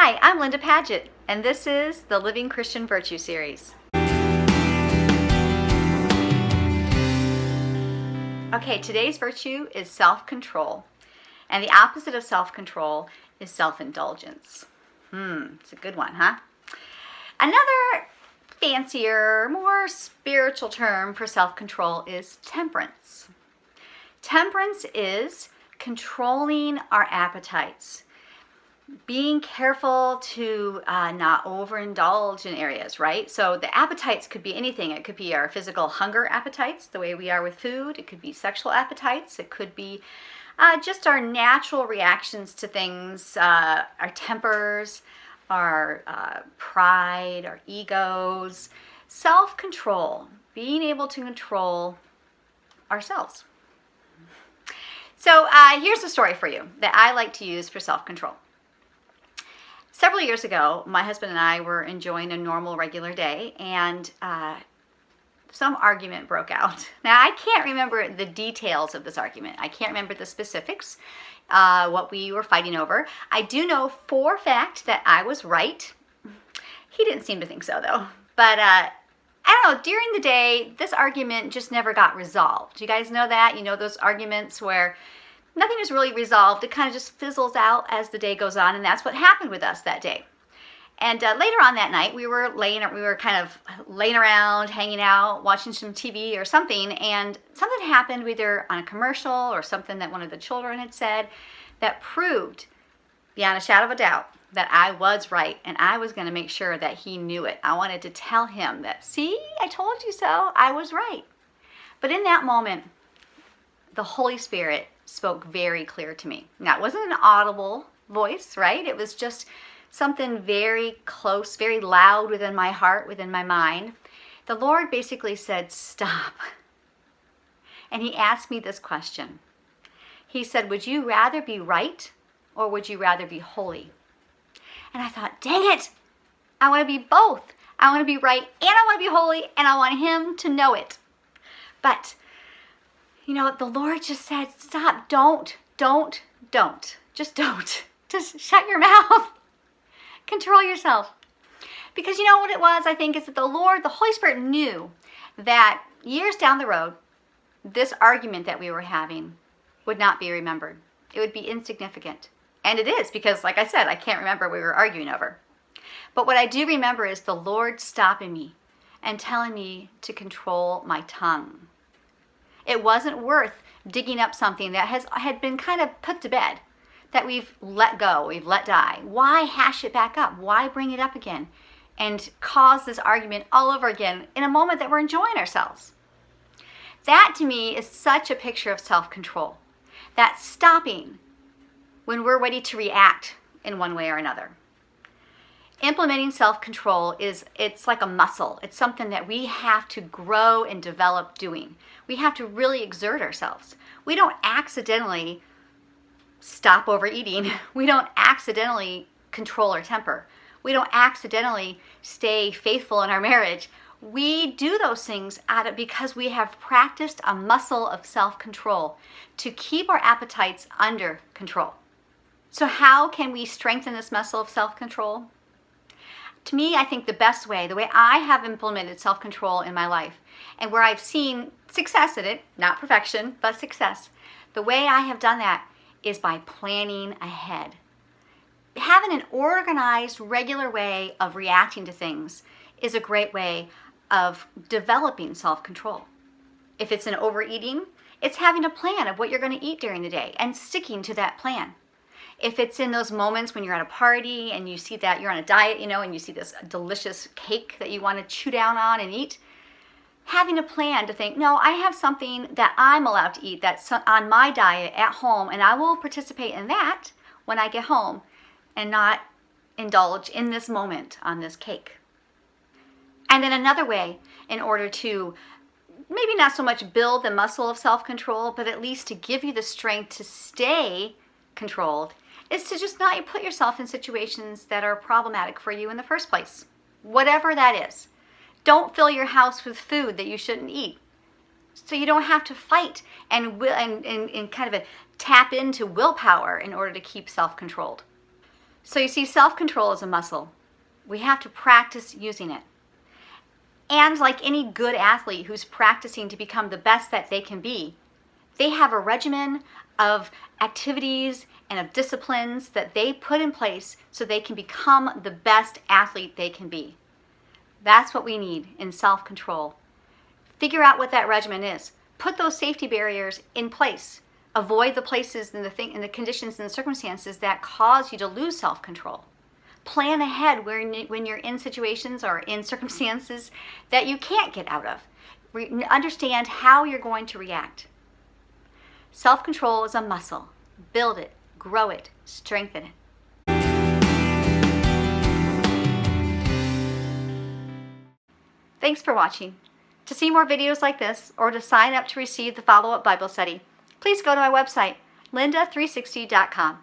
Hi, I'm Linda Padgett, and this is the Living Christian Virtue Series. Okay, today's virtue is self-control, and the opposite of self-control is self-indulgence. It's a good one, huh? Another fancier, more spiritual term for self-control is temperance. Temperance is controlling our appetites, being careful to not overindulge in areas, right? So the appetites could be anything. It could be our physical hunger appetites, the way we are with food. It could be sexual appetites. It could be just our natural reactions to things, our tempers, our pride, our egos. Self-control, being able to control ourselves. So here's a story for you that I like to use for self-control. Several years ago, my husband and I were enjoying a normal, regular day, and some argument broke out. Now, I can't remember the details of this argument. I can't remember the specifics, what we were fighting over. I do know for a fact that I was right. He didn't seem to think so, though. But I don't know, during the day, this argument just never got resolved. You guys know that? You know those arguments where nothing is really resolved. It kind of just fizzles out as the day goes on, and that's what happened with us that day. And later on that night, we were kind of laying around, hanging out, watching some TV or something, and something happened either on a commercial or something that one of the children had said that proved, beyond a shadow of a doubt, that I was right, and I was going to make sure that he knew it. I wanted to tell him that, see, I told you so, I was right. But in that moment, the Holy Spirit spoke very clear to me. Now, it wasn't an audible voice, right? It was just something very close, very loud within my heart, within my mind. The Lord basically said, stop. And he asked me this question. He said, would you rather be right or would you rather be holy? And I thought, dang it, I want to be both. I want to be right and I want to be holy and I want him to know it. But you know, the Lord just said, stop, don't. Just don't. Just shut your mouth. Control yourself. Because you know what it was, I think, is that the Holy Spirit knew that years down the road, this argument that we were having would not be remembered. It would be insignificant. And it is, because like I said, I can't remember what we were arguing over. But what I do remember is the Lord stopping me and telling me to control my tongue. It wasn't worth digging up something that had been kind of put to bed, that we've let go, we've let die. Why hash it back up? Why bring it up again and cause this argument all over again in a moment that we're enjoying ourselves? That to me is such a picture of self-control. That stopping when we're ready to react in one way or another. Implementing self-control it's like a muscle. It's something that we have to grow and develop doing. We have to really exert ourselves. We don't accidentally stop overeating. We don't accidentally control our temper. We don't accidentally stay faithful in our marriage. We do those things because we have practiced a muscle of self-control to keep our appetites under control. So how can we strengthen this muscle of self-control? To me, I think the best way, the way I have implemented self-control in my life, and where I've seen success in it, not perfection, but success, the way I have done that is by planning ahead. Having an organized, regular way of reacting to things is a great way of developing self-control. If it's an overeating, it's having a plan of what you're going to eat during the day and sticking to that plan. If it's in those moments when you're at a party and you see that you're on a diet, and you see this delicious cake that you want to chew down on and eat, having a plan to think, no, I have something that I'm allowed to eat that's on my diet at home, and I will participate in that when I get home and not indulge in this moment on this cake. And then another way, in order to maybe not so much build the muscle of self-control, but at least to give you the strength to stay controlled, is to just not put yourself in situations that are problematic for you in the first place. Whatever that is. Don't fill your house with food that you shouldn't eat. So you don't have to fight and kind of tap into willpower in order to keep self-controlled. So you see, self-control is a muscle. We have to practice using it. And like any good athlete who's practicing to become the best that they can be, they have a regimen of activities and of disciplines that they put in place so they can become the best athlete they can be. That's what we need in self-control. Figure out what that regimen is. Put those safety barriers in place. Avoid the places and the conditions and the circumstances that cause you to lose self-control. Plan ahead when you're in situations or in circumstances that you can't get out of. Understand how you're going to react. Self-control is a muscle. Build it, grow it, strengthen it. Thanks for watching. To see more videos like this or to sign up to receive the follow-up Bible study, please go to my website, linda360.com.